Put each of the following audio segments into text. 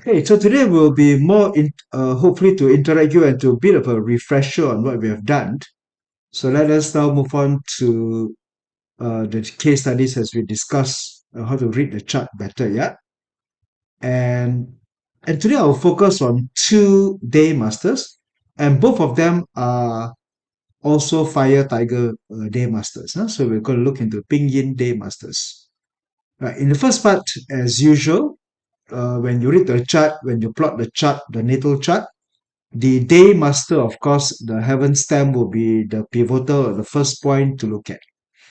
Okay, so today will be hopefully to interact you and to a bit of a refresher on what we have done. So let us now move on to the case studies as we discuss how to read the chart better, yeah? And and today I'll focus on two Daymasters, and both of them are also Fire Tiger Daymasters. Huh? So we're going to look into Ping Yin Daymasters. Right, in the first part, as usual, when you read the chart, when you plot the chart, the natal chart, the day master, of course, the heaven stamp will be the pivotal, the first point to look at.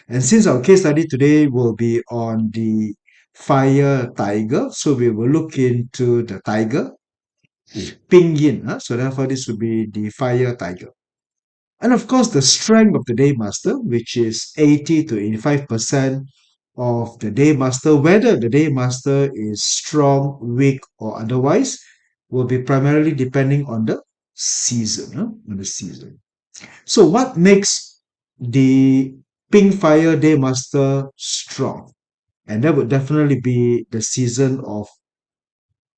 And since our case study today will be on the fire tiger, so we will look into the tiger, Ping Yin. So therefore, this will be the fire tiger. And of course, the strength of the day master, which is 80 to 85% of the day master, whether the day master is strong, weak, or otherwise, will be primarily depending on the season. On the season. So, what makes the Pink Fire Day Master strong? And that would definitely be the season of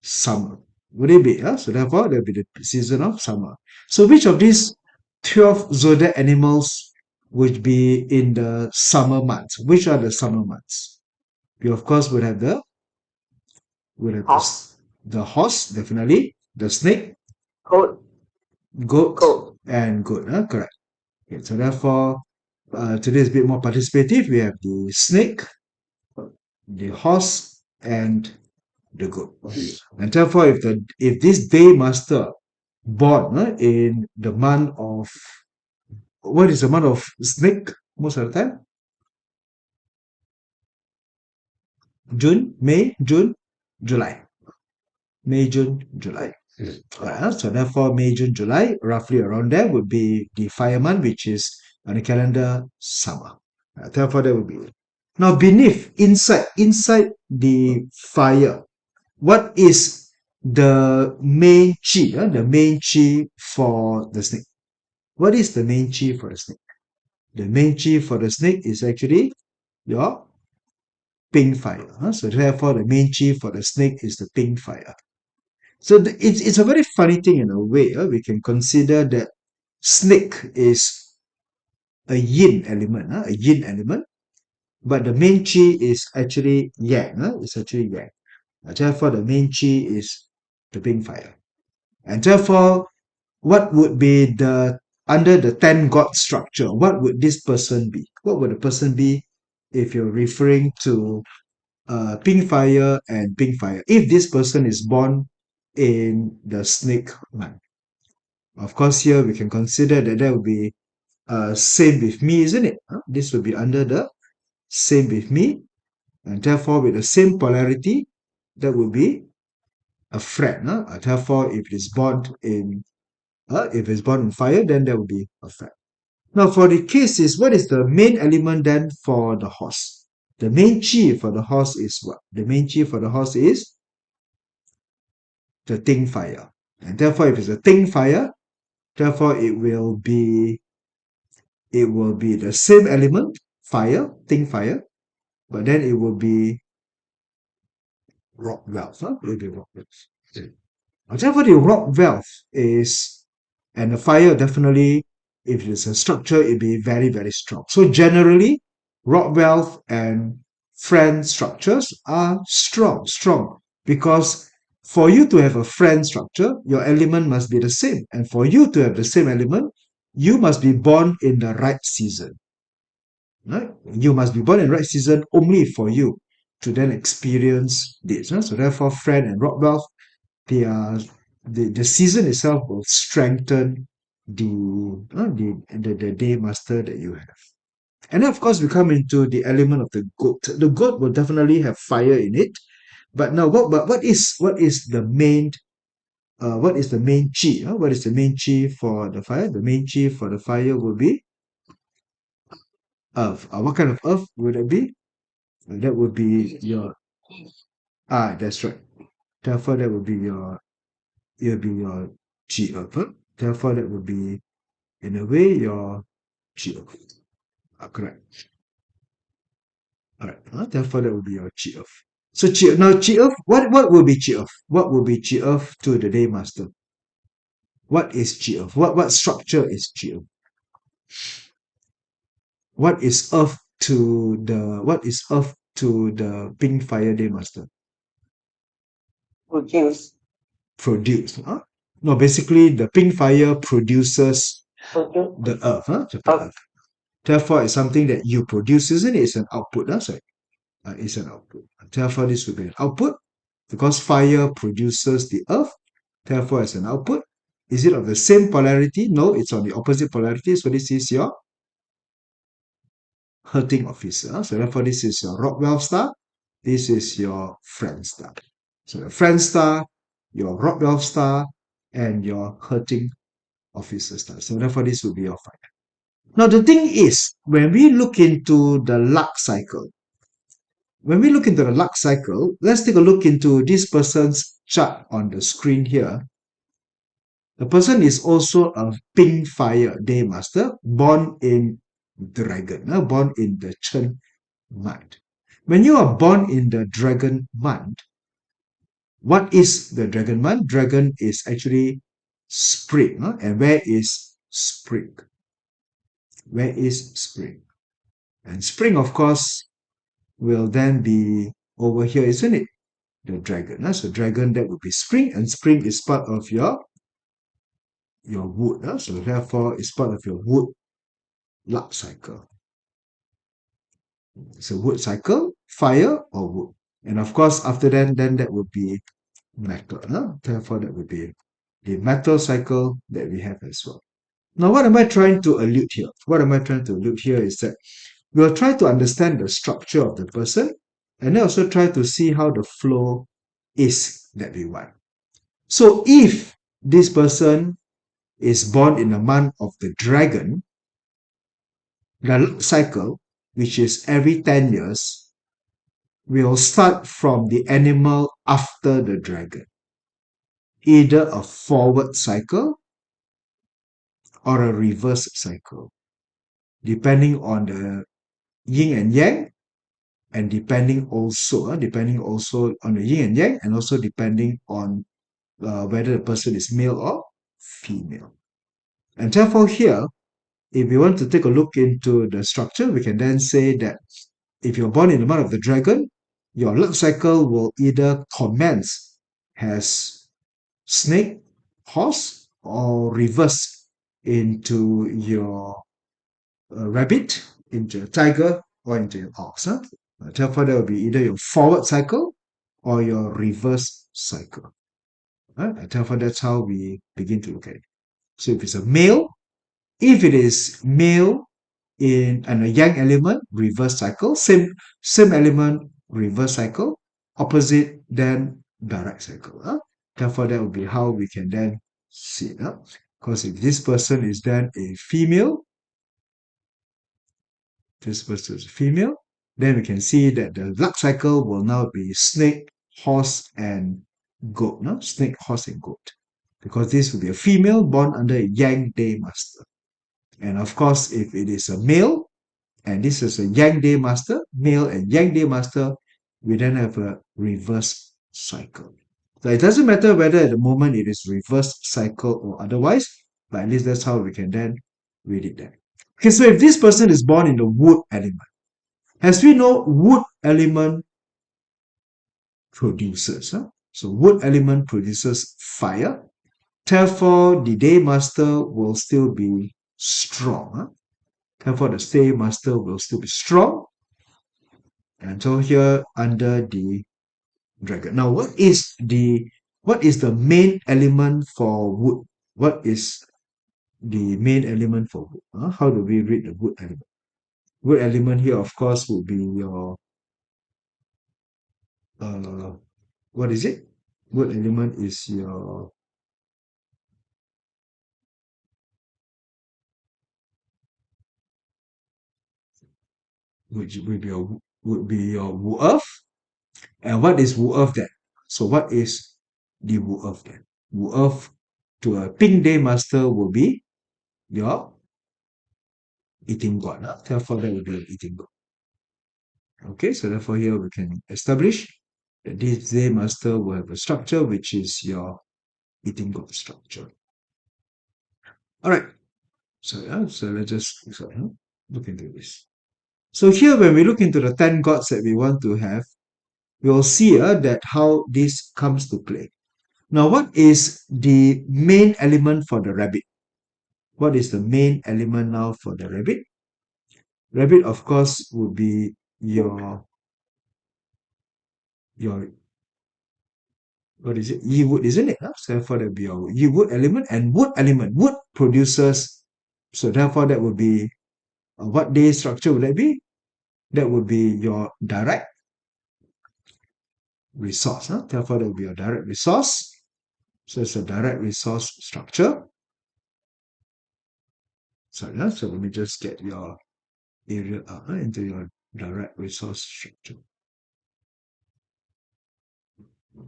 summer. Would it be? So therefore, there will be the season of summer. So which of these 12 zodiac animals would be in the summer months? Which are the summer months? We of course would have the horse, definitely, the snake, Goat, goat, goat. and goat. Correct. Okay, so therefore, today is a bit more participative. We have the snake, the horse, and the goat. And therefore, if this day master born in the month of what is the month of snake most of the time? June, May, June, July. May, June, July. So therefore, May, June, July, roughly around there would be the fire month, which is on the calendar summer. Therefore, that would be it. Now, inside the fire, what is the main chi? The main chi for the snake. What is the main chi for the snake? The main chi for the snake is actually your pink fire. So therefore, the main chi for the snake is the pink fire. So it's a very funny thing in a way. We can consider that snake is a yin element, a yin element, but the main chi is actually yang. It's actually yang. Therefore, the main chi is the pink fire. And therefore, what would be the under the 10 god structure? What would this person be? What would the person be if you're referring to pink fire and pink fire? If this person is born in the snake month, of course, here we can consider that that would be same with me, isn't it? This would be under the same with me, and therefore with the same polarity, that would be a friend. Therefore, if it's born in fire, then that would be a friend. Now, for the cases, what is the main element then for the horse? The main chi for the horse is what? The main chi for the horse is the ting fire. And therefore, if it's a ting fire, therefore it will be the same element, fire, ting fire, but then it will be rock wealth. It will be rock wealth. Therefore, the rock wealth is, and the fire definitely, if it's a structure, it'll be very, very strong. So generally, rock wealth and friend structures are strong, because for you to have a friend structure, your element must be the same. And for you to have the same element, you must be born in the right season. Right? You must be born in the right season only for you to then experience this. So therefore, friend and rock wealth, they are the season itself will strengthen the day master that you have. And then of course we come into the element of the goat. The goat will definitely have fire in it. But now what is the main chi? What is the main chi for the fire? The main chi for the fire will be earth. What kind of earth would it be? That would be your that's right. Therefore that would be your it'll be your chi earth. Therefore that would be in a way your chi earth. Correct. All right. Therefore that would be your chi earth. So now Chi Earth, what will be Chi Earth? What will be Chi Earth to the Daymaster? What is Chi Earth? What structure is Chi Earth? What is Earth to the Pink Fire Daymaster? Produce. Produce. Huh? No, basically the Pink Fire produces Produce. the Earth, huh? The Earth. Therefore, it's something that you produce, isn't it? It's an output. That's right. It's an output. Therefore, this would be an output because fire produces the earth. Therefore, it's an output. Is it of the same polarity? No, it's on the opposite polarity. So this is your hurting officer. So therefore, this is your Rockwell star. This is your friend star. So the friend star, your Rockwell star, and your hurting officer star. So therefore, this will be your fire. Now, the thing is, when we look into the luck cycle, let's take a look into this person's chart on the screen here. The person is also a pink fire day master, born in dragon, born in the Chen month. When you are born in the dragon month, what is the dragon month? Dragon is actually spring. And where is spring? Where is spring? And spring, of course, will then be over here, isn't it? The dragon. So dragon, that would be spring, and spring is part of your wood. So therefore, it's part of your wood luck cycle. So wood cycle, fire or wood. And of course, after that, then that would be metal. Therefore, that would be the metal cycle that we have as well. Now, what am I trying to allude here? What am I trying to allude here is that we'll try to understand the structure of the person and then also try to see how the flow is that we want. So if this person is born in the month of the dragon, the cycle, which is every 10 years, will start from the animal after the dragon. Either a forward cycle or a reverse cycle, depending on the yin and yang, and depending also on the yin and yang, and also depending on whether the person is male or female. And therefore here, if we want to take a look into the structure, we can then say that if you're born in the month of the dragon, your luck cycle will either commence as snake, horse, or reverse into your rabbit, into your tiger, or into your ox. Therefore, that will be either your forward cycle or your reverse cycle. Therefore, that's how we begin to look at it. So if it is male in a yang element, reverse cycle, same element, reverse cycle, opposite, then direct cycle. Therefore, that would be how we can then see it. Because if this person is then a female, then we can see that the luck cycle will now be snake, horse, and goat. No? Snake, horse, and goat. Because this will be a female born under a yang Daymaster. And of course, if it is a male, and this is a yang Daymaster, male and yang Daymaster, we then have a reverse cycle. So it doesn't matter whether at the moment it is reverse cycle or otherwise, but at least that's how we can then read it there. Okay, so if this person is born in the wood element, as we know, wood element produces. So wood element produces fire. Therefore, the Daymaster will still be strong. Therefore, the Daymaster will still be strong. And so here under the dragon. Now, what is the main element for wood? What is the main element for wood? How do we read the wood element? Wood element here, of course, would be your what is it? Wood element is your which would be your Wu Earth. And what is Wu Earth then? So what is the Wu Earth then? Wu Earth to a Pink Day Master will be your eating god. Therefore, that will be an eating god. Okay, so therefore here we can establish This Daymaster will have a structure which is your eating god structure. All right. So let's just look into this. So here, when we look into the 10 gods that we want to have, we'll see that how this comes to play. Now, what is the main element for the rabbit? What is the main element now for the rabbit? Rabbit, of course, would be your what is it? Yi wood, isn't it? So therefore, that would be your Yi wood element and wood element. Wood produces, so therefore, that would be what day structure would that be? That would be your direct resource. Therefore, that would be your direct resource. So it's a direct resource structure. So let me just get your area into your direct resource structure.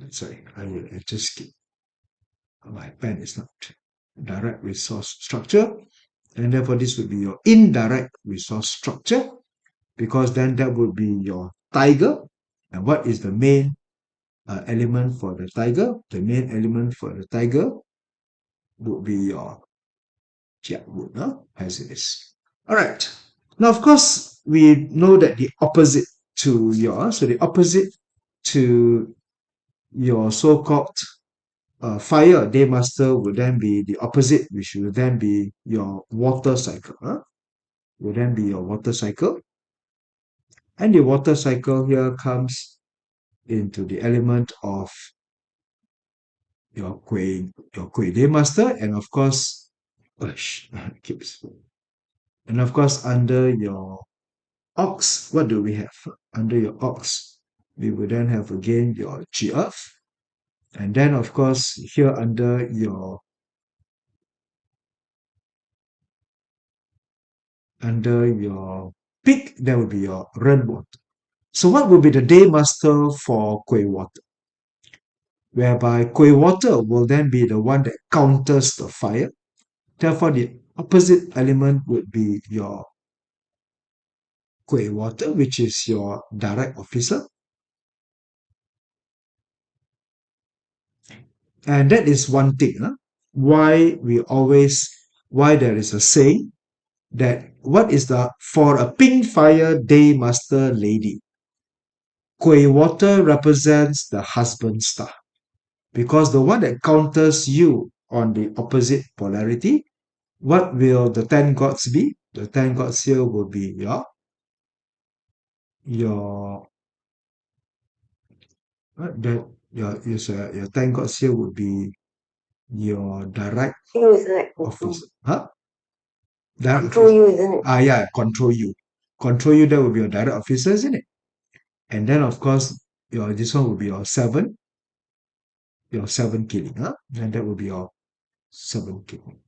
Sorry, I will just skip. My pen is not direct resource structure. And therefore, this would be your indirect resource structure, because then that would be your tiger. And what is the main element for the tiger? The main element for the tiger would be your wood, as it is. All right. Now, of course, we know that the opposite to the opposite to your so-called fire Daymaster would then be the opposite, which would then be your water cycle. Would then be your water cycle. And the water cycle here comes into the element of your Kuei Daymaster, and of course, keeps. And of course, under your ox, what do we have? Under your ox, we would then have again your G Earth. And then, of course, here under your pig, that would be your Ren water. So what would be the Daymaster for Kuei water? Whereby Kuei water will then be the one that counters the fire. Therefore, the opposite element would be your Kuei water, which is your direct officer. And that is one thing, why there is a saying that what is for a pink fire Daymaster lady, Kuei water represents the husband star, because the one that counters you on the opposite polarity, what will the 10 gods be? The 10 gods here will be your 10 gods here would be your direct office. Control you, isn't it? Yeah, control you. Control you, that would be your direct officer, isn't it? And then, of course, this one would be your seven killing, and that would be your 7 killing.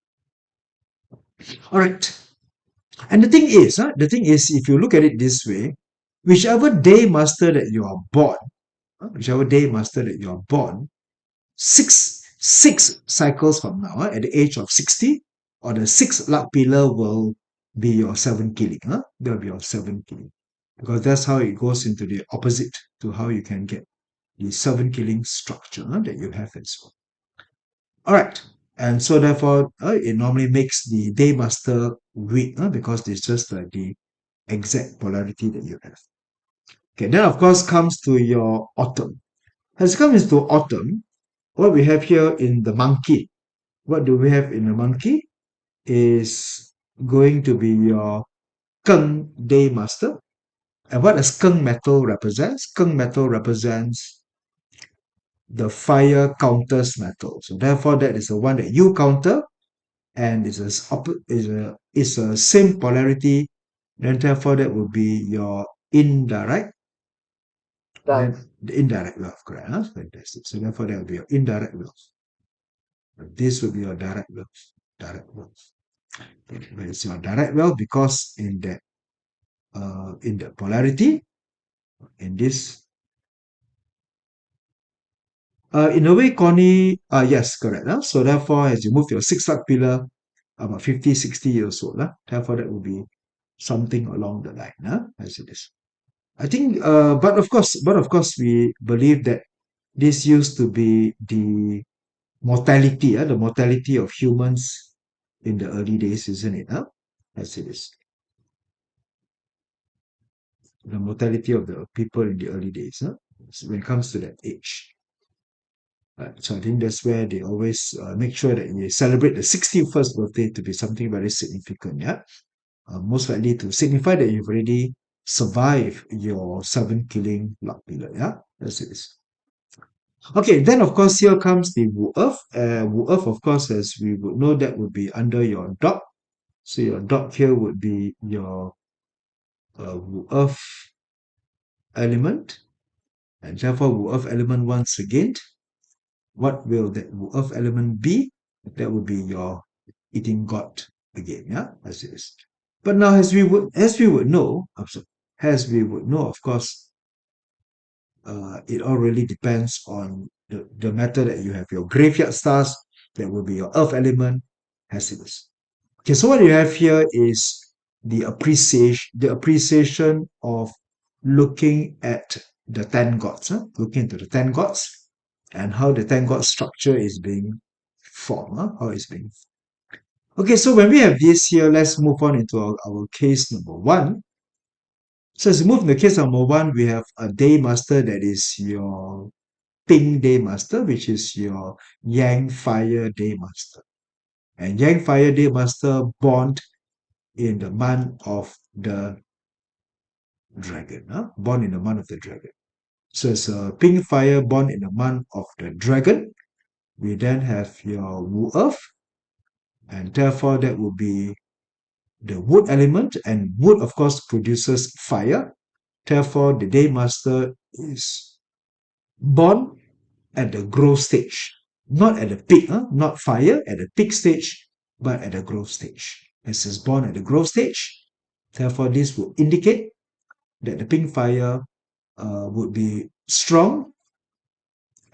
All right. And the thing is, if you look at it this way, whichever Daymaster that you are born, six cycles from now, at the age of 60, or the 6th luck pillar will be your 7 killing. That will be your 7 killing. Because that's how it goes into the opposite to how you can get the 7 killing structure that you have as well. All right. And so therefore, it normally makes the Daymaster weak, because it's just the exact polarity that you have. Okay, then of course comes to your autumn. As it comes to autumn, what we have here in the monkey, what do we have in the monkey is going to be your Keng Daymaster. And what does Keng metal represents? Keng metal represents the fire counters metal. So therefore, that is the one that you counter, and is a same polarity. Then therefore, that would be your indirect. Then the indirect wealth, correct? Fantastic. So therefore, that would be your indirect wealth. This would be your direct wealth. Direct wealth. But it's your direct wealth because in that polarity, in this in a way, Connie, yes, correct. So therefore, as you move your 6th luck pillar, about 50, 60 years old, therefore that will be something along the line, as it is. I think, but of course, we believe that this used to be the mortality of humans in the early days, isn't it? Huh? As it is, the mortality of the people in the early days, huh? So when it comes to that age. So I think that's where they always make sure that you celebrate the 61st birthday to be something very significant. Yeah, most likely to signify that you've already survived your seven killing luck period. Yeah, that's it. Okay, then of course here comes the Wu Earth. Wu Earth, of course, as we would know, that would be under your dog. So your dog here would be your Wu Earth element, and therefore Wu Earth element once again. What will that Wu Earth element be? That would be your eating god again. Yeah, as it is. But now, as we would know, as we would know, of course, it all really depends on the matter that you have your graveyard stars, that will be your earth element, as it is. Okay, so what you have here is the appreciation of looking at the 10 gods, looking into the 10 gods and how the 10 gods structure is being formed, how it's being. Okay, so when we have this here, let's move on into our case number one. So as we move in the case number one, we have a Daymaster that is your Pink Daymaster, which is your Yang Fire Daymaster. And Yang Fire Daymaster born in the month of the dragon, born in the month of the dragon. So it's a Pink Fire born in the month of the dragon. We then have your Wu Earth, and therefore that will be the wood element, and wood, of course, produces fire. Therefore, the Daymaster is born at the growth stage, not at the peak, not fire at the peak stage, but at the growth stage. As is born at the growth stage, therefore, this will indicate that the pink fire would be strong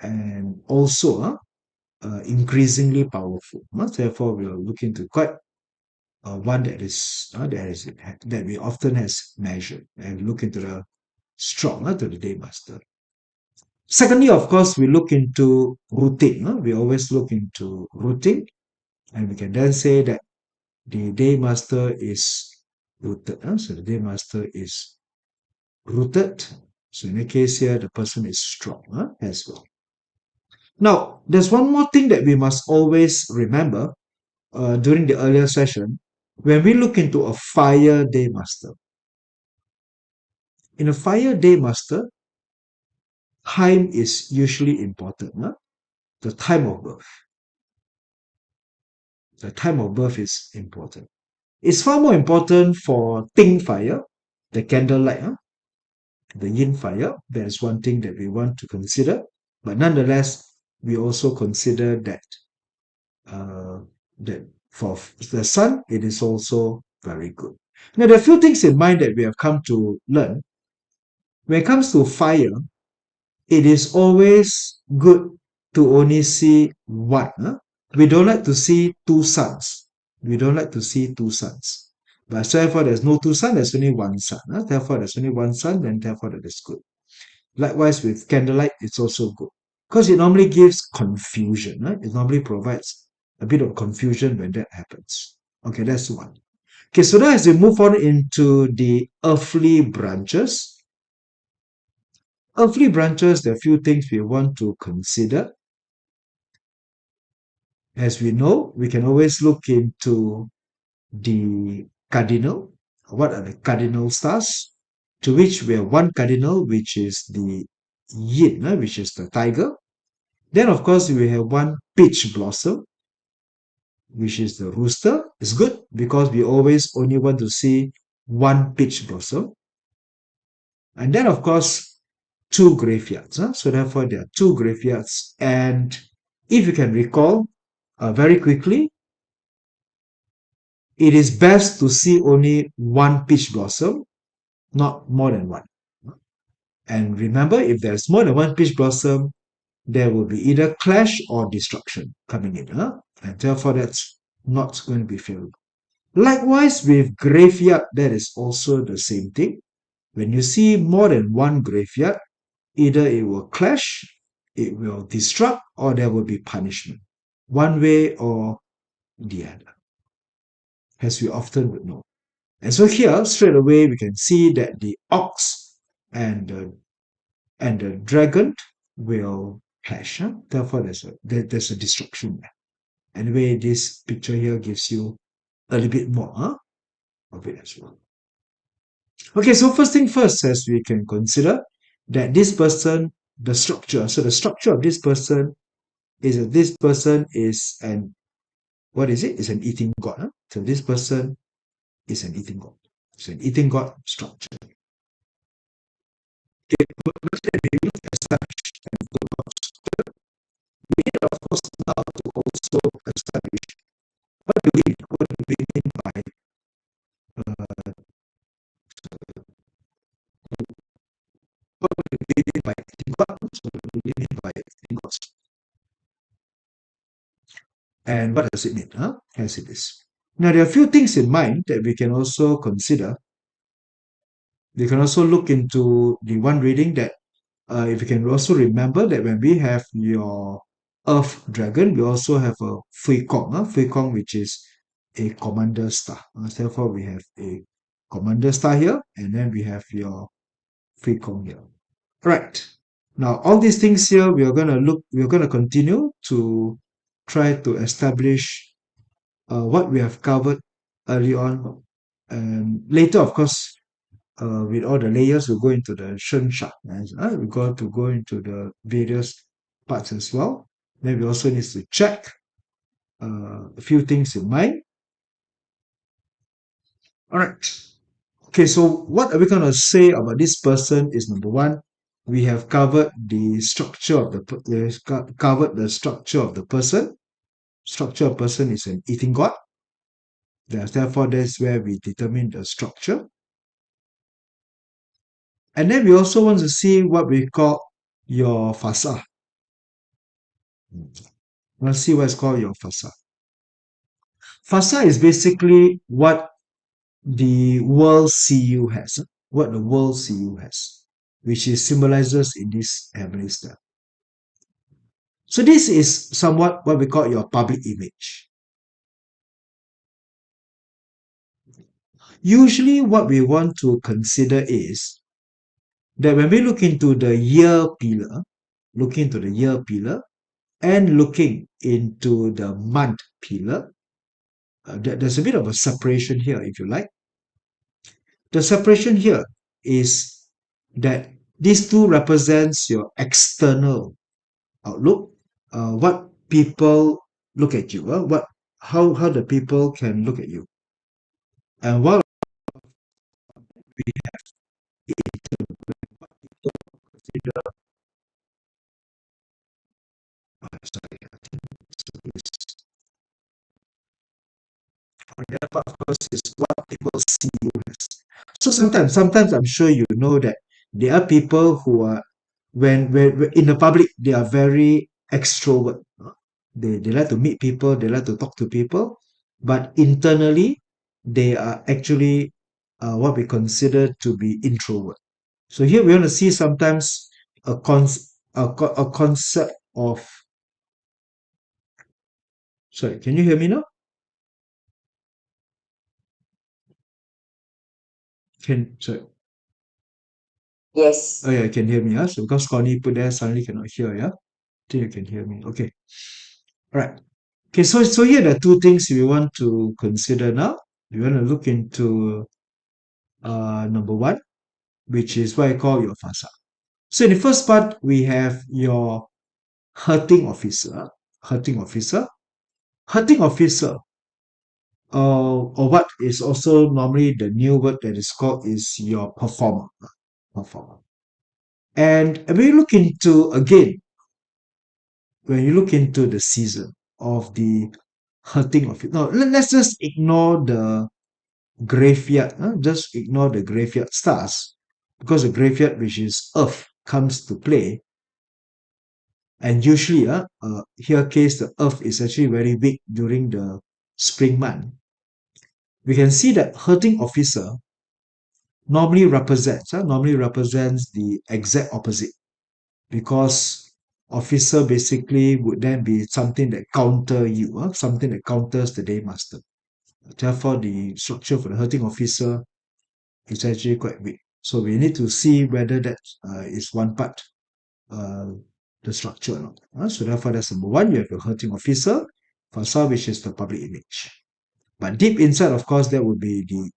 and also increasingly powerful. Therefore, we are looking to quite one that we often has measured and look into the strong to the Daymaster. Secondly, of course, we look into routing. We always look into routing, and we can then say that the Daymaster is rooted. So the Daymaster is rooted. So in the case here, the person is strong as well. Now, there's one more thing that we must always remember during the earlier session. When we look into a fire Daymaster, in a fire Daymaster, time is usually important. The time of birth. The time of birth is important. It's far more important for Ting fire, the candlelight, the yin fire. That is one thing that we want to consider. But nonetheless, we also consider uh, that for the sun, it is also very good. Now, there are a few things in mind that we have come to learn. When it comes to fire, it is always good to only see one. We don't like to see two suns. We don't like to see two suns. But therefore, there's no two suns, there's only one sun. Therefore, there's only one sun, then therefore that is good. Likewise, with candlelight, it's also good. Because it normally gives confusion. It normally provides a bit of confusion when that happens. Okay, that's one. Okay, so now as we move on into the earthly branches, there are a few things we want to consider. As we know, we can always look into the cardinal. What are the cardinal stars? To which we have one cardinal, which is the yin, which is the tiger. Then, of course, we have one peach blossom, which is the rooster. It's good because we always only want to see one peach blossom. And then, of course, two graveyards. So therefore, there are two graveyards. And if you can recall very quickly, it is best to see only one peach blossom, not more than one. And remember, if there's more than one peach blossom, there will be either clash or destruction coming in. And therefore, that's not going to be favorable. Likewise, with graveyard, that is also the same thing. When you see more than one graveyard, either it will clash, it will destruct, or there will be punishment, one way or the other, as we often would know. And so here, straight away, we can see that the ox and the dragon will clash. Huh? Therefore, there's a destruction there. Anyway, this picture here gives you a little bit more of it as well. Okay, so first thing first, as we can consider that this person, the structure. So the structure of this person is that this person is an what is it? It's an eating god. Huh? So this person is an eating god. It's an eating god structure. Okay, but let's say we look at such and gods. We need, of course, now to also establish what do we mean by uh, what do we mean by eating god? So what do we mean by eating gods? And what does it mean? As it is. Now there are a few things in mind that we can also consider. We can also look into the one reading that if you can also remember that when we have your Earth Dragon, we also have a Fui Kong, which is a Commander Star. Therefore, we have a Commander Star here, and then we have your Fui Kong here. Right. Now, all these things here, we are going to continue to try to establish what we have covered early on. And later, of course, with all the layers, we'll go into the Shen Sha. We got to go into the various parts as well. Then we also need to check a few things in mind. All right. Okay, so what are we going to say about this person is number one, we have covered the structure of the structure of the person. Structure of person is an eating god. Therefore, that's where we determine the structure. And then we also want to see what we call your facade. Let's see what's called your facade. Facade is basically what the world CU has, what the world CU has, which is symbolizes in this heavenly star. So this is somewhat what we call your public image. Usually what we want to consider is that when we look into the year pillar, and looking into the month pillar, there's a bit of a separation here, if you like. The separation here is that these two represents your external outlook, what people look at you, how the people can look at you, and while we have what people consider, sorry, I think for the other part, of course, is what people see you as. So sometimes I'm sure you know that there are people who are when in the public they are very extrovert. They like to meet people, they like to talk to people, but internally they are actually what we consider to be introvert. So here we want to see sometimes a concept of, sorry, can you hear me now? Sorry. Yes. Oh yeah, you can hear me. So because Connie put there, suddenly cannot hear. Yeah, I think you can hear me. Okay. All right. Okay. So here are the two things we want to consider now. We want to look into number one, which is what I call your fasa. So in the first part, we have your hurting officer. Hurting officer. Hurting officer, or what is also normally the new word that is called is your performer. Performer. And when you look into, again, when you look into the season of the hurting of it. Now, let's just ignore the graveyard. Just ignore the graveyard stars, because the graveyard, which is Earth, comes to play. And usually, here case the Earth is actually very weak during the spring month. We can see that hurting officer normally represents the exact opposite, because officer basically would then be something that counter you, something that counters the Daymaster. Therefore, the structure for the hurting officer is actually quite weak. So we need to see whether that is one part, uh, the structure or not. So therefore, that's number one. You have the hurting officer, facade, which is the public image. But deep inside, of course, that would be the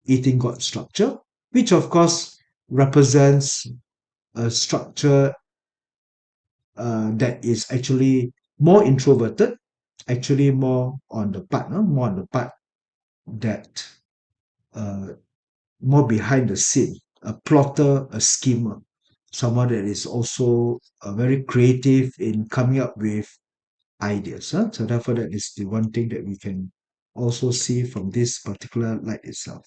eating god structure, which of course represents a structure that is actually more introverted, actually more on the part that uh, more behind the scene, a plotter, a schemer, someone that is also very creative in coming up with ideas. So therefore, that is the one thing that we can also see from this particular light itself.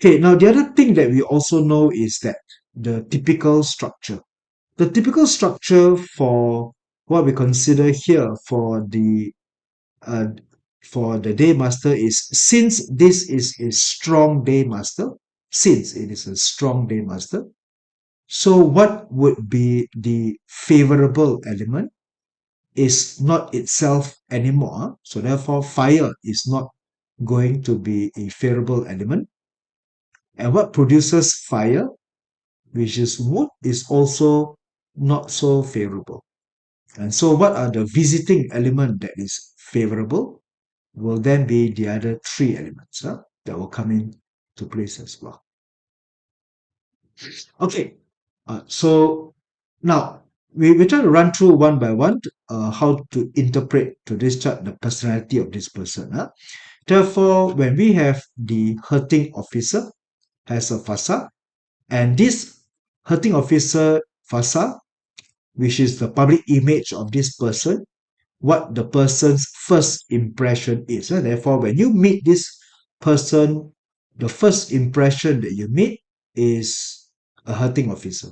Okay, now the other thing that we also know is that the typical structure. The typical structure for what we consider here uh, for the Daymaster is, since this is a strong Daymaster, since it is a strong Daymaster, so what would be the favorable element is not itself anymore. So therefore, fire is not going to be a favorable element. And what produces fire, which is wood, is also not so favorable. And so what are the visiting element that is favorable will then be the other three elements that will come into place as well. Okay, so now we try to run through one by one how to interpret to this chart the personality of this person. Therefore, when we have the hurting officer as a facade, and this hurting officer facade, which is the public image of this person, what the person's first impression is. Therefore, when you meet this person, the first impression that you meet is a hurting officer.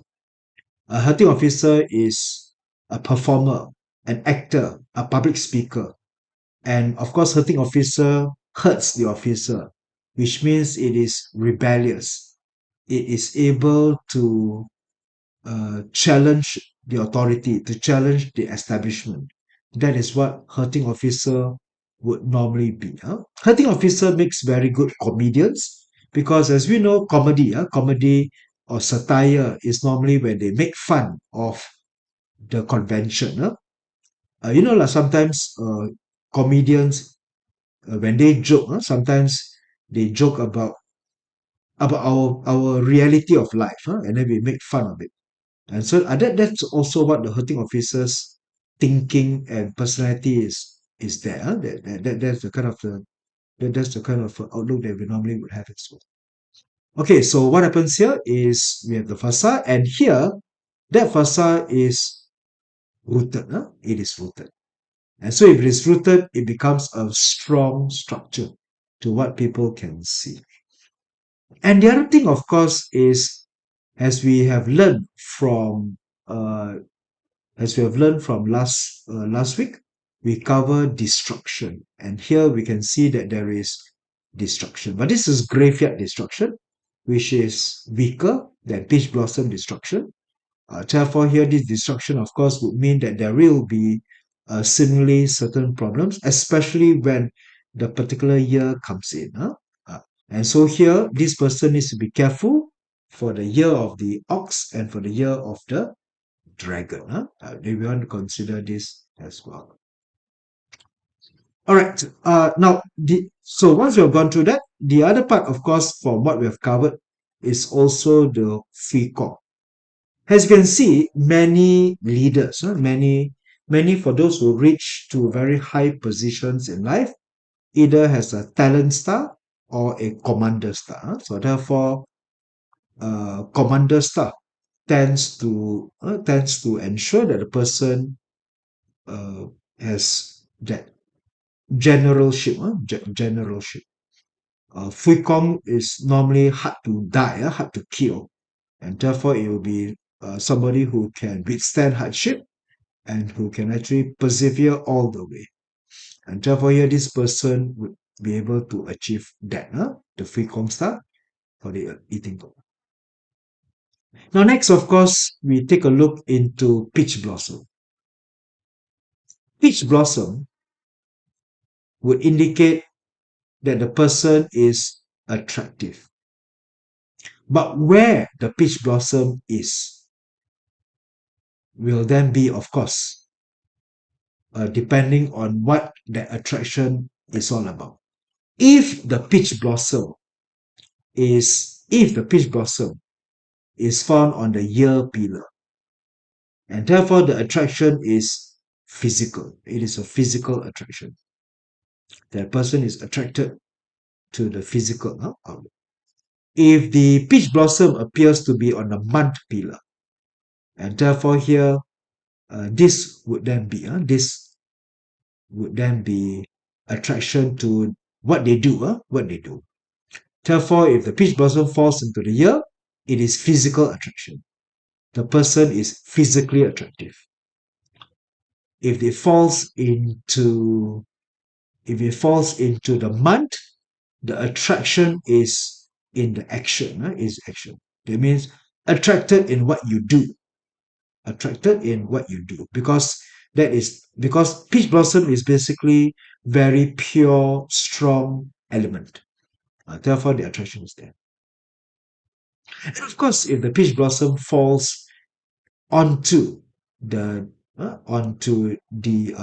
A hurting officer is a performer, an actor, a public speaker. And of course, hurting officer hurts the officer, which means it is rebellious. It is able to challenge the authority, to challenge the establishment. That is what hurting officer would normally be. Hurting officer makes very good comedians, because as we know, comedy or satire is normally when they make fun of the convention. Like sometimes comedians, when they joke, sometimes they joke about our reality of life, and then we make fun of it. And so that's also what the hurting officer's thinking and personality is there. That's the kind of that's the kind of outlook that we normally would have as well. Okay, so what happens here is we have the facade, and here that facade is rooted. It is rooted. And so if it is rooted, it becomes a strong structure to what people can see. And the other thing, of course, is as we have learned from uh, last week, we cover destruction, and here we can see that there is destruction. But this is graveyard destruction, which is weaker than peach blossom destruction. Therefore, here this destruction, of course, would mean that there will be similarly certain problems, especially when the particular year comes in. And so here, this person needs to be careful for the year of the ox and for the year of the dragon. We want to consider this as well. All right. So once we have gone through that, the other part, of course, from what we have covered, is also the free call. As you can see, many leaders, many for those who reach to very high positions in life, either has a talent star or a commander star. So therefore, commander star tends to ensure that the person uh, has that generalship. Generalship. Fuikong is normally hard to die, hard to kill, and therefore it will be somebody who can withstand hardship and who can actually persevere all the way. And therefore, here this person would be able to achieve that, the Fuikong star. for the eating god. Now, next, of course, we take a look into peach blossom. Peach blossom would indicate that the person is attractive. But where the peach blossom is will then be, of course, depending on what the attraction is all about. If the peach blossom is found on the ear pillar, and therefore the attraction is physical. It is a physical attraction. That person is attracted to the physical outlook. If the peach blossom appears to be on the month pillar, and therefore here this would then be attraction to what they do. Therefore, if the peach blossom falls into the ear, it is physical attraction. The person is physically attractive. If it falls into the month, the attraction is in the action. Is action. That means attracted in what you do. Attracted in what you do, because peach blossom is basically very pure, strong element. Therefore, the attraction is there. And of course, if the peach blossom falls onto the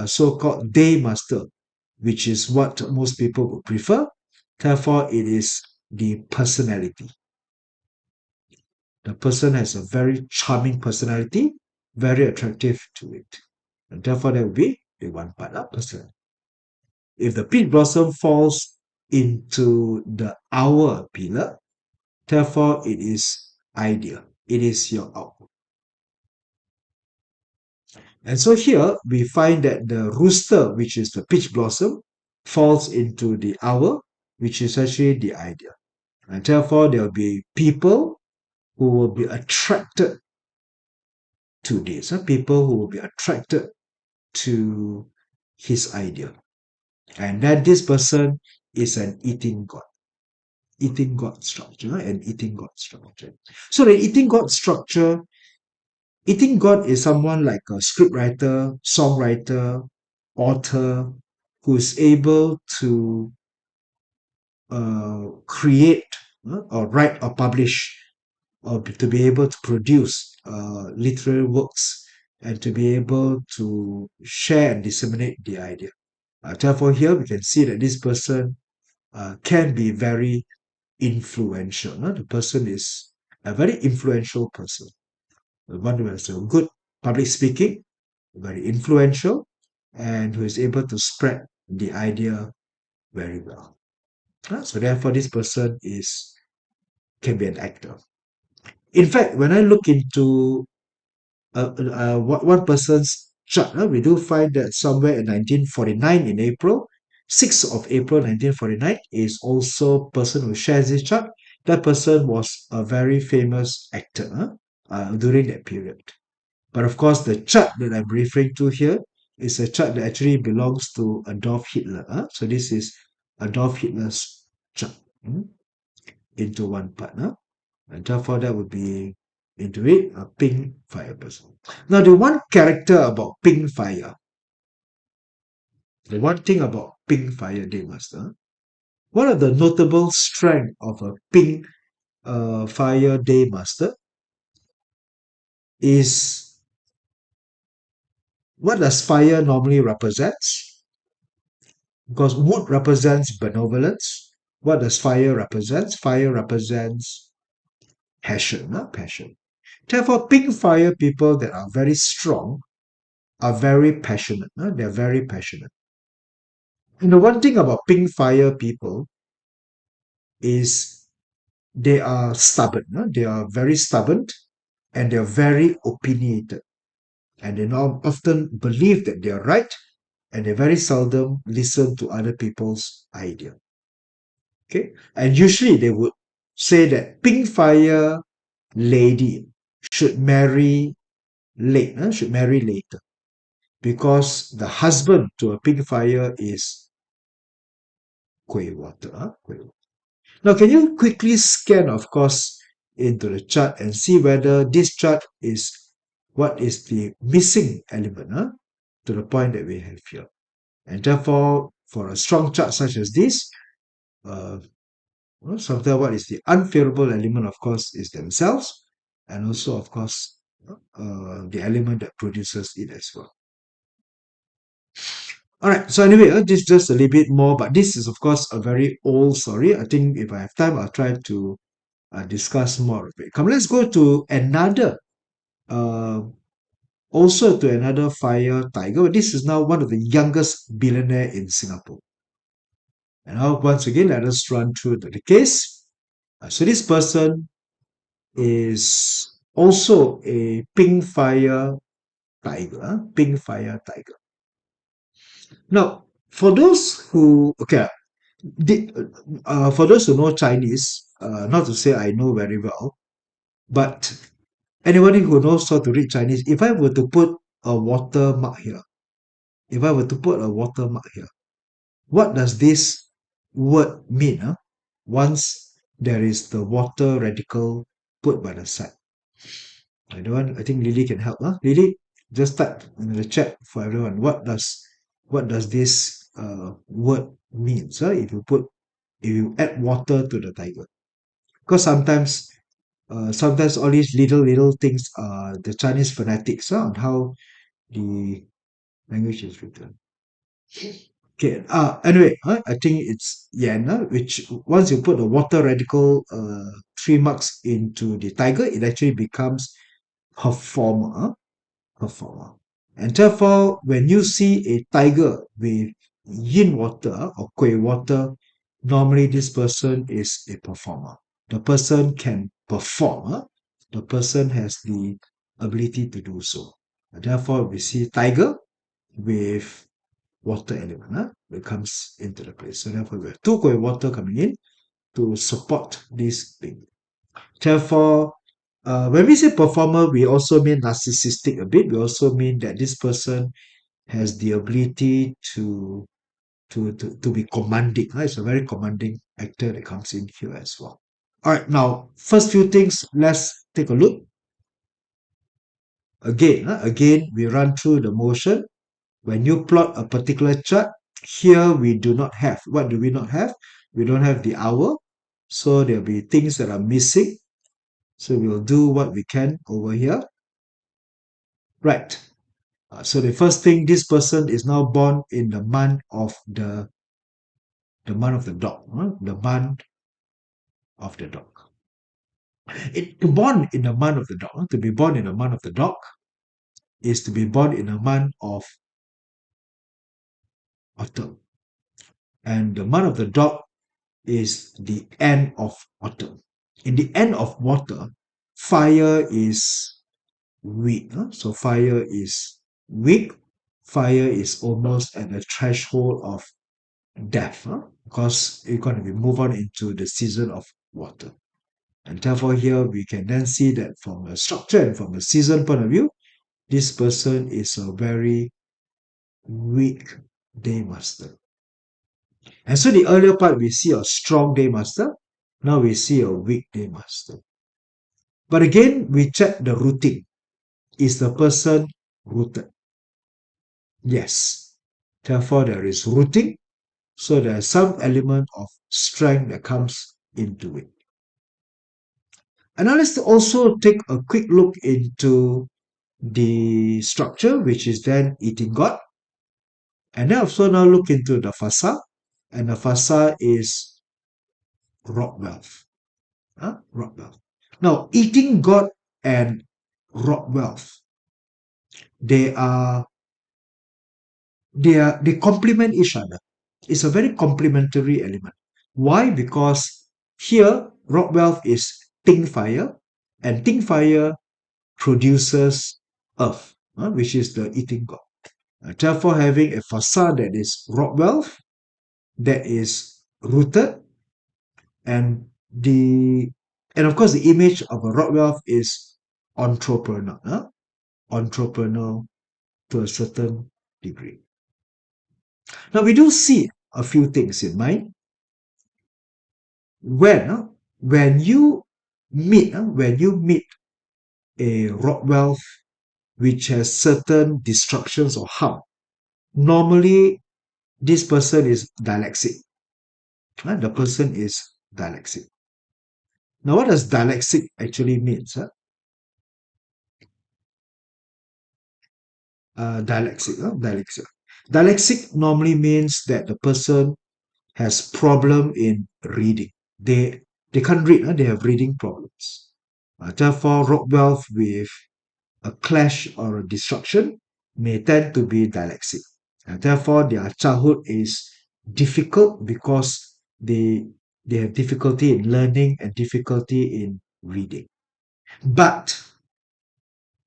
so-called Daymaster, which is what most people would prefer. Therefore, it is the personality. The person has a very charming personality, very attractive to it. And therefore, that will be the one part of personality. If the peach blossom falls into the hour pillar, therefore, it is ideal. It is your output. And so here we find that the rooster, which is the peach blossom, falls into the hour, which is actually the idea. And therefore, there will be people who will be attracted to this, people who will be attracted to his idea. And then this person is an eating god structure, an eating god structure. So the eating god structure, eating god is someone like a scriptwriter, songwriter, author, who is able to create or write or publish or to be able to produce literary works and to be able to share and disseminate the idea. Therefore, here we can see that this person can be very influential. The person is a very influential person. One who has a good public speaking, very influential, and who is able to spread the idea very well. So therefore, this person can be an actor. In fact, when I look into one person's chart, we do find that somewhere in 1949 in April, 6th of April 1949 is also a person who shares this chart. That person was a very famous actor during that period. But of course, the chart that I'm referring to here is a chart that actually belongs to Adolf Hitler. So this is Adolf Hitler's chart into one part. And therefore, that would be into it a pink fire person. Now, the one character about pink fire, the one thing about pink fire Daymaster, one of the notable strength of a pink fire Daymaster is what does fire normally represents? Because wood represents benevolence. What does fire represent? Fire represents passion, passion. Therefore, pink fire people that are very strong are very passionate. They're very passionate. And the one thing about pink fire people is they are stubborn. They are very stubborn and they're very opinionated. And they now often believe that they're right and they very seldom listen to other people's idea. Okay? And usually they would say that pink fire lady should marry should marry later. Because the husband to a pink fire is Kueh water. Now, can you quickly scan, of course, into the chart and see whether this chart is what is the missing element, to the point that we have here. And therefore, for a strong chart such as this, uh, sometimes what is the unfavorable element, of course, is themselves, and also, of course, the element that produces it as well. All right. So anyway, this is just a little bit more, but this is, of course, a very old story. I think if I have time, I'll try to discuss more of it. Come, let's go to another, uh, also to another fire tiger. This is now one of the youngest billionaire in Singapore. And now, once again, let us run through the case. So this person is also a pink fire tiger. Pink fire tiger. Now, for those who, okay, for those who know Chinese, not to say I know very well, but anybody who knows how to read Chinese, if I were to put a watermark here, if I were to put a watermark here, what does this word mean? Once there is the water radical put by the side. I think Lily can help. Lily, just type in the chat for everyone. What does this word means? If you add water to the tiger, because sometimes all these little things are the Chinese phonetics on how the language is written. Okay. Anyway, I think it's yan, which once you put the water radical 3 marks into the tiger, it actually becomes performer. Performer. And therefore, when you see a tiger with yin water or kui water, normally this person is a performer. The person can perform. The person has the ability to do so. And therefore, we see tiger with water element that comes into the place. So therefore, we have two kui water coming in to support this thing. Therefore, when we say performer, we also mean narcissistic a bit. We also mean that this person has the ability to be commanding. It's a very commanding actor that comes in here as well. All right, now first few things, let's take a look. Again, we run through the motion. When you plot a particular chart, here we do not have. What do we not have? We don't have the hour. So there'll be things that are missing. So we'll do what we can over here. Right. So the first thing, this person is now born in the month of the month of the dog. The month of the dog. To born in the month of the dog, to be born in the month of the dog, is to be born in the month of autumn. And the month of the dog is the end of autumn. In the end of water, fire is weak. So fire is weak. Fire is almost at the threshold of death, because you're going to be move on into the season of water. And therefore, here we can then see that from a structure and from a season point of view, this person is a very weak Daymaster. And so the earlier part, we see a strong Daymaster. Now we see a weak Daymaster. But again, we check the rooting. Is the person rooted? Yes. Therefore, there is rooting. So there is some element of strength that comes into it. And now let's also take a quick look into the structure, which is then eating God. And then also now look into the facade. And the facade is rock wealth. Rock wealth. Now, eating God and rock wealth, they are they complement each other. It's a very complementary element. Why? Because here rock wealth is ting fire, and ting fire produces earth, which is the eating god. Therefore, having a facade that is rock wealth, that is rooted, and the and of course the image of a rock wealth is entrepreneur, entrepreneur to a certain degree. Now we do see a few things in mind. when you meet a rock wealth which has certain destructions or harm, normally this person is dyslexic. The person is dyslexic. Now, what does dyslexic actually means? Dyslexic. Dyslexic normally means that the person has problem in reading. They can't read. They have reading problems. Therefore, rock wealth with a clash or a destruction may tend to be dyslexic. And therefore, their childhood is difficult because they have difficulty in learning and difficulty in reading. But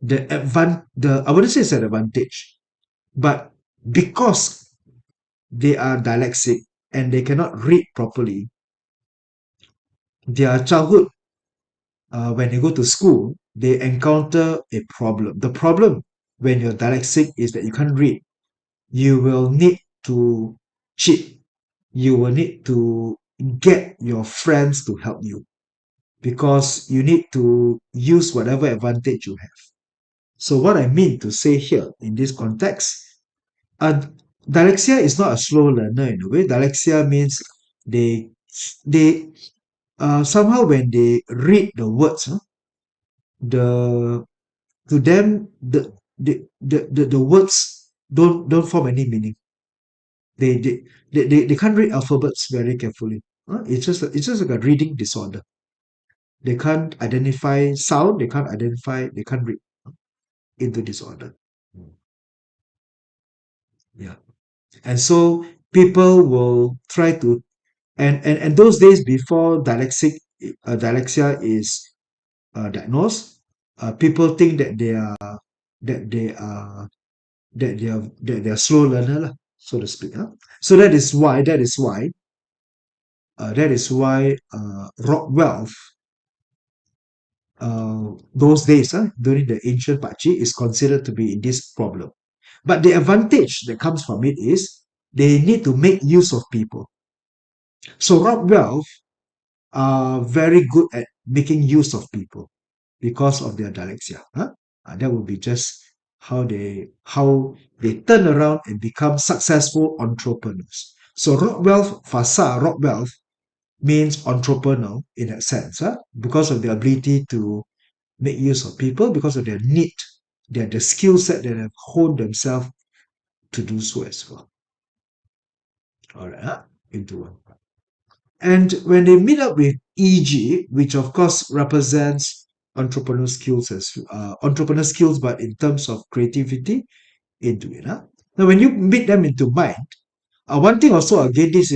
I wouldn't say it's an advantage, but because they are dyslexic and they cannot read properly, their childhood, when they go to school, they encounter a problem. The problem when you're dyslexic is that you can't read. You will need to cheat. You will need to get your friends to help you because you need to use whatever advantage you have. So, what I mean to say here in this context, uh, dyslexia is not a slow learner in a way. Dyslexia means they they somehow when they read the words, the to them the words don't form any meaning. They can't read alphabets very carefully. It's just like a reading disorder. They can't identify sound. They can't read into disorder. Yeah, and so people will try to and those days before dyslexia is diagnosed, people think that they are that they are slow learner lah, so to speak. So that is why rock wealth those days during the ancient Pachi is considered to be in this problem. But the advantage that comes from it is they need to make use of people. So rock wealth are very good at making use of people because of their dyslexia. That would be just how they turn around and become successful entrepreneurs. So rock wealth means entrepreneur in that sense, because of their ability to make use of people, because of their need, the skill set that have honed themselves to do so as well. All right, into one. And when they meet up with EG, which of course represents entrepreneur skills, but in terms of creativity into it. Now, when you meet them into mind, one thing also again, this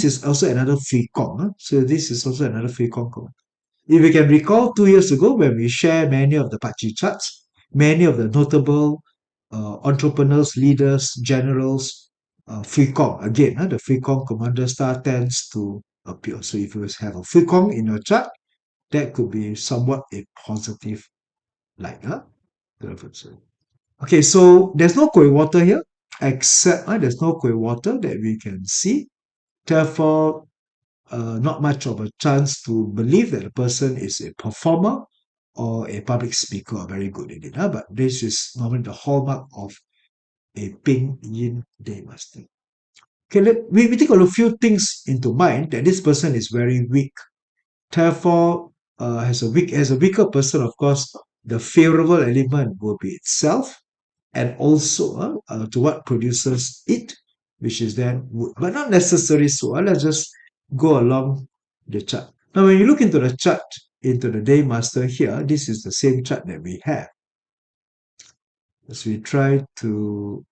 is also another free kong. So this is also another free kong. If you can recall 2 years ago when we share many of the Pachi charts, many of the notable entrepreneurs, leaders, generals, free kong. Again, the free kong commander star tends to appear. So if you have a free kong in your chart, that could be somewhat a positive light. Okay, so there's no koi water here, except there's no koi water that we can see. Therefore, not much of a chance to believe that a person is a performer or a public speaker or very good in it. But this is normally the hallmark of a Ping Yin Daymaster. Okay, we take a few things into mind that this person is very weak. Therefore, as a weaker person, of course, the favorable element will be itself and also to what produces it, which is then wood, but not necessarily so. Let's just go along the chart. Now, when you look into the chart, into the Daymaster here, this is the same chart that we have. As we try to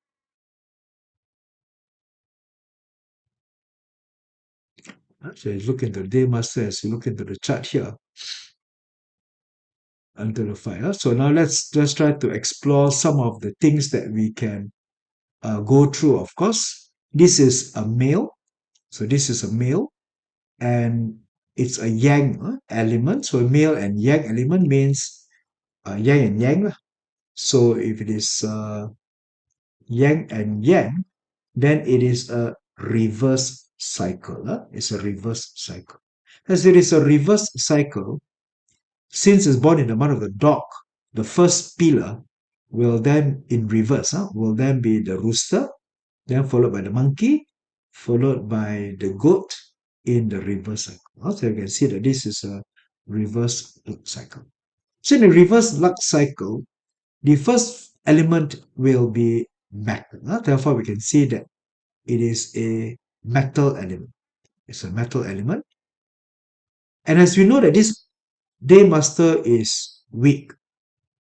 actually look into the Daymaster, as you look into the chart here, under the fire. So now let's just try to explore some of the things that we can go through. Of course, this is a male. So this is a male, and it's a yang element. So male and yang element means yang and yang. So if it is yang and yang, then it is a reverse cycle. It's a reverse cycle. As it is a reverse cycle, since it's born in the month of the dog, the first pillar will then, in reverse, will then be the rooster, then followed by the monkey, followed by the goat in the reverse cycle. So you can see that this is a reverse luck cycle. So in the reverse luck cycle, the first element will be metal. Therefore, we can see that it is a metal element. It's a metal element. And as we know that this Daymaster is weak,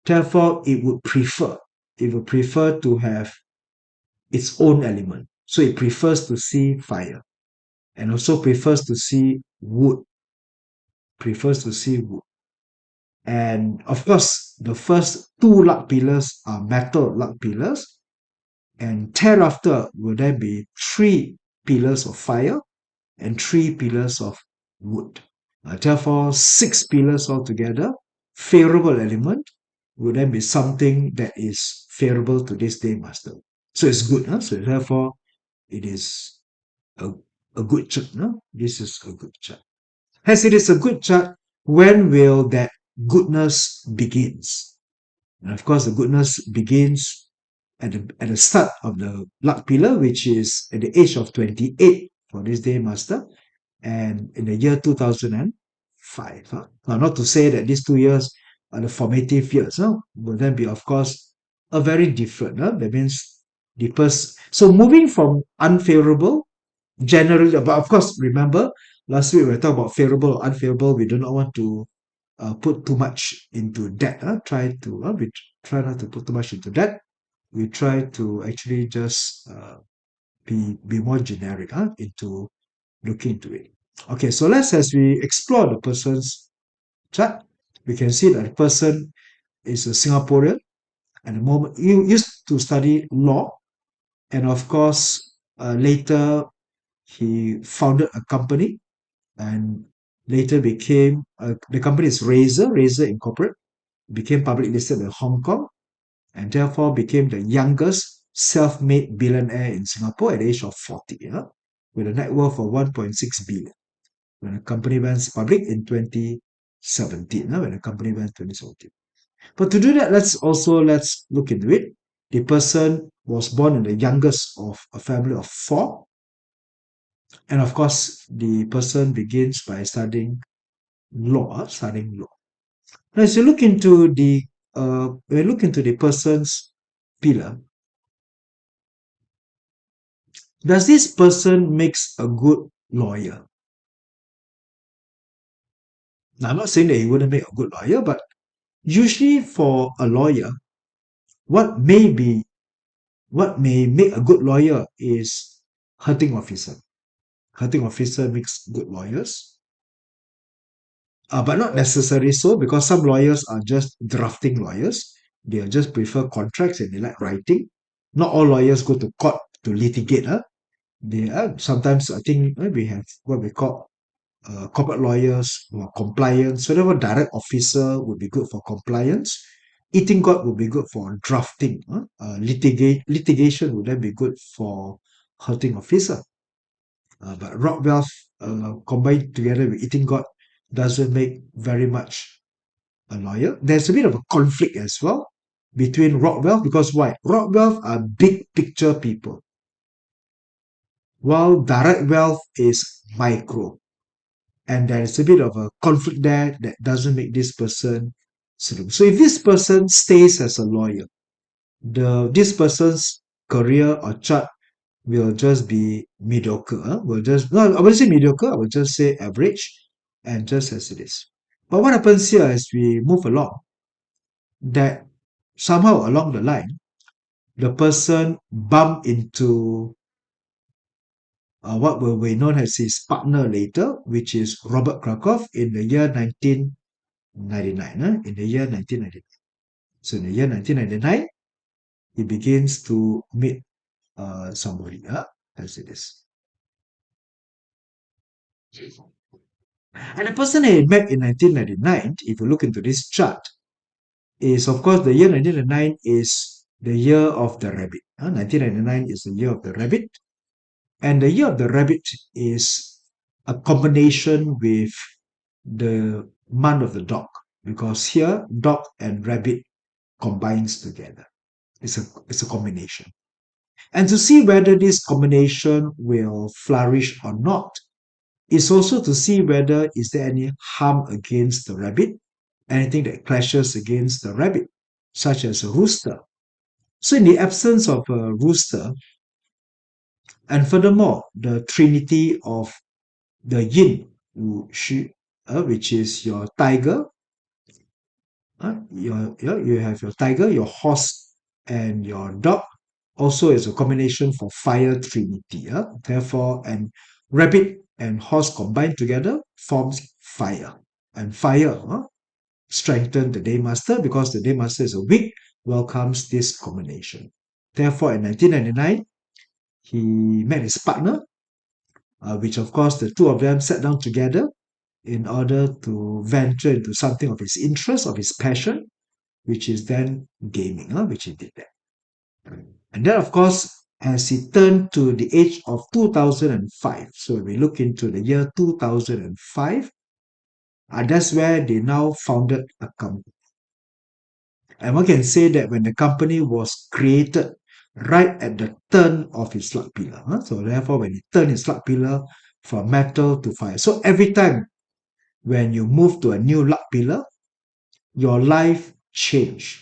therefore it would prefer to have its own element. So it prefers to see fire and also prefers to see wood, prefers to see wood. And of course, the first two luck pillars are metal luck pillars, and thereafter will there be three pillars of fire and three pillars of wood. Therefore, six pillars altogether, favorable element, would then be something that is favorable to this Daymaster. So it's good. So therefore, it is a, a good chart. This is a good chart. As it is a good chart, when will that goodness begins? And of course, the goodness begins at the start of the luck pillar, which is at the age of 28 for this Daymaster, and in the year 2005. Now, not to say that these 2 years are the formative years, will then be, of course, a very different. That means the person. So moving from unfavorable, generally, but of course, remember, last week we were talking about favorable or unfavorable. We do not want to put too much into that. We try not to put too much into that. We try to actually just be more generic into looking into it. Okay, so as we explore the person's chart, we can see that the person is a Singaporean at the moment. He used to study law, and of course, later he founded a company, and later became the company is Razor Incorporated, became public listed in Hong Kong, and therefore became the youngest self-made billionaire in Singapore at the age of 40, with a net worth of 1.6 billion. When the company went public in 2017, when the company went 2017. But to do that, let's look into it. The person was born in the youngest of a family of four. And of course, the person begins by studying law. Now, as you look into the person's pillar, does this person makes a good lawyer? Now, I'm not saying that he wouldn't make a good lawyer, but usually for a lawyer, what may make a good lawyer is hurting officer. Hurting officer makes good lawyers. But not necessarily so, because some lawyers are just drafting lawyers. They just prefer contracts and they like writing. Not all lawyers go to court to litigate. They are sometimes, I think, we have what we call corporate lawyers or compliance. Whatever direct officer would be good for compliance. Eating court would be good for drafting. Litigation would then be good for hurting officer. But rock wealth combined together with eating god doesn't make very much a lawyer. There's a bit of a conflict as well between rock wealth, because why? Rock wealth are big picture people, while direct wealth is micro. And there is a bit of a conflict there that doesn't make this person suitable. So if this person stays as a lawyer, this person's career or chart will just be mediocre. I wouldn't say mediocre, I would just say average, and just as it is. But what happens here as we move along, that somehow along the line, the person bump into what will be known as his partner later, which is Robert Krakow in the year 1999. In the year 1999. So in the year 1999, he begins to meet somebody, as it is. And the person he met in 1999, if you look into this chart, is of course the year 1999 is the year of the rabbit. 1999 is the year of the rabbit. And the year of the rabbit is a combination with the month of the dog, because here dog and rabbit combines together. It's a combination. And to see whether this combination will flourish or not is also to see whether is there any harm against the rabbit, anything that clashes against the rabbit, such as a rooster. So in the absence of a rooster, and furthermore, the trinity of the yin, which is your tiger, you have your tiger, your horse, and your dog. Also is a combination for fire trinity. Therefore, and rabbit and horse combined together forms fire. And fire strengthen the Daymaster, because the Daymaster is a weak, welcomes this combination. Therefore, in 1999, he met his partner, which of course the two of them sat down together in order to venture into something of his interest, of his passion, which is then gaming, which he did that. And then, of course, as he turned to the age of 2005, so we look into the year 2005, that's where they now founded a company. And one can say that when the company was created right at the turn of his luck pillar, so therefore when he turned his luck pillar from metal to fire. So every time when you move to a new luck pillar, your life change.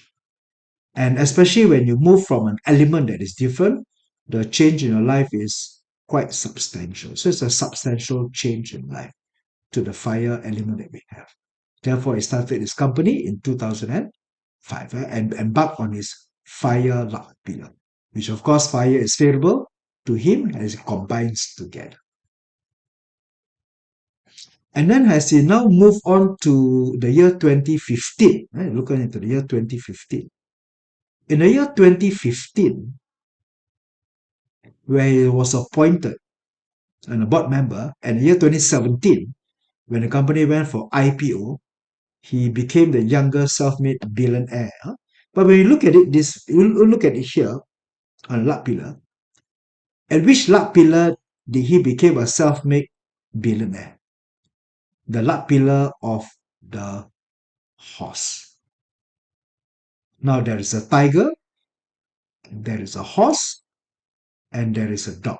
And especially when you move from an element that is different, the change in your life is quite substantial. So it's a substantial change in life to the fire element that we have. Therefore, he started his company in 2005 and embarked on his fire luck pillar, which of course fire is favorable to him as it combines together. And then as he now moved on to the year 2015, looking into the year 2015. In the year 2015, where he was appointed and a board member, and in the year 2017, when the company went for IPO, he became the youngest self-made billionaire. But when you look at it, you look at it here on luck pillar. At which luck pillar did he become a self-made billionaire? The luck pillar of the horse. Now there is a tiger, there is a horse, and there is a dog.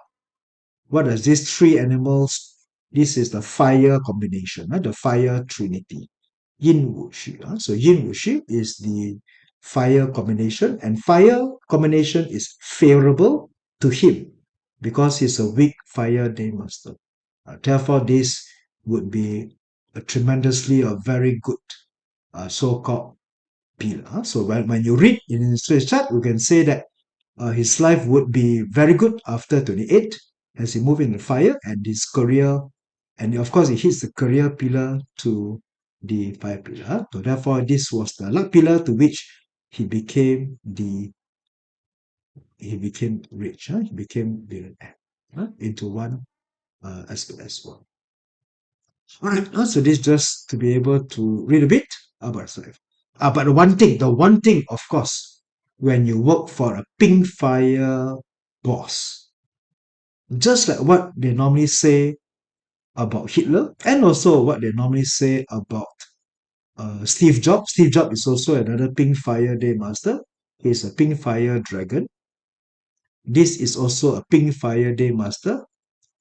What are these three animals? This is the fire combination, the fire trinity. Yin Wu Xu. So Yin Wu Xu is the fire combination, and fire combination is favorable to him because he's a weak fire Daymaster. Therefore, this would be a very good so-called pillar. So when you read in his chart, you can say that his life would be very good after 28 as he moved into fire, and his career, and of course, he hits the career pillar to the fire pillar. So therefore, this was the luck pillar to which he became rich. He became billionaire into one aspect as well. All right. So this just to be able to read a bit about his life. But the one thing, of course, when you work for a pink fire boss, just like what they normally say about Hitler, and also what they normally say about Steve Jobs. Steve Jobs is also another pink fire day master. He's a pink fire dragon. This is also a pink fire day master.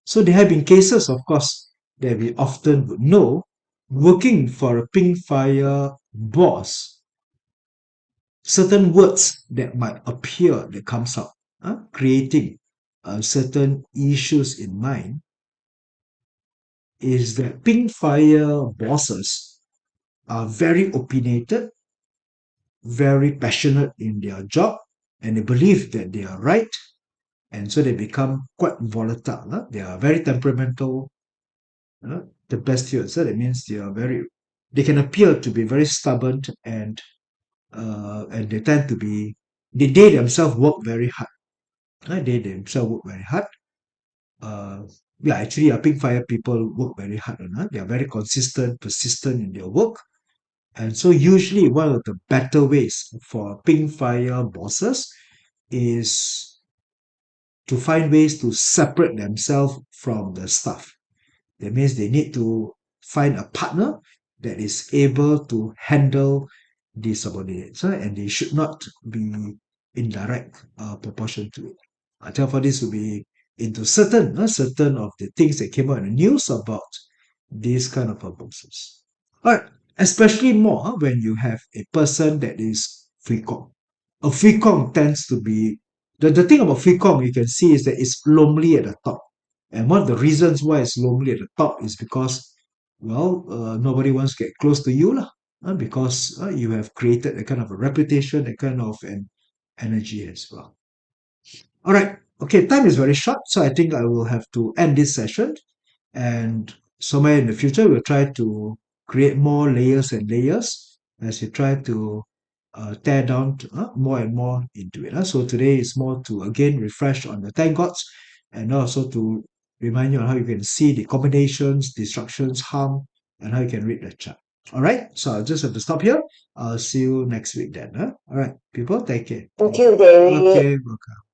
So there have been cases, of course, that we often would know working for a pink fire boss. Certain words that might appear that comes out, creating certain issues in mind, is that pink fire bosses are very opinionated, very passionate in their job, and they believe that they are right, and so they become quite volatile. They are very temperamental. The best here, so that means they can appear to be very stubborn, and they tend to be, they themselves work very hard. They themselves work very hard. Yeah, actually, pink fire people work very hard. They are very consistent, persistent in their work. And so usually one of the better ways for pink fire bosses is to find ways to separate themselves from the staff. That means they need to find a partner that is able to handle the subordinates, and they should not be in direct proportion to it. Therefore, this will be into certain of the things that came out in the news about these kind of purposes. All right, especially more when you have a person that is free com. A free com tends to be the thing about free com you can see is that it's lonely at the top. And one of the reasons why it's lonely at the top is because, well, nobody wants to get close to you, lah, because you have created a kind of a reputation, a kind of an energy as well. All right. Okay, time is very short, so I think I will have to end this session. And somewhere in the future, we'll try to create more layers and layers as we try to tear down more and more into it. So today is more to again refresh on the 10 gods and also to remind you on how you can see the combinations, destructions, harm, and how you can read the chart. All right, so I'll just have to stop here. I'll see you next week then. All right, people, take care. Thank you, David. Okay, welcome.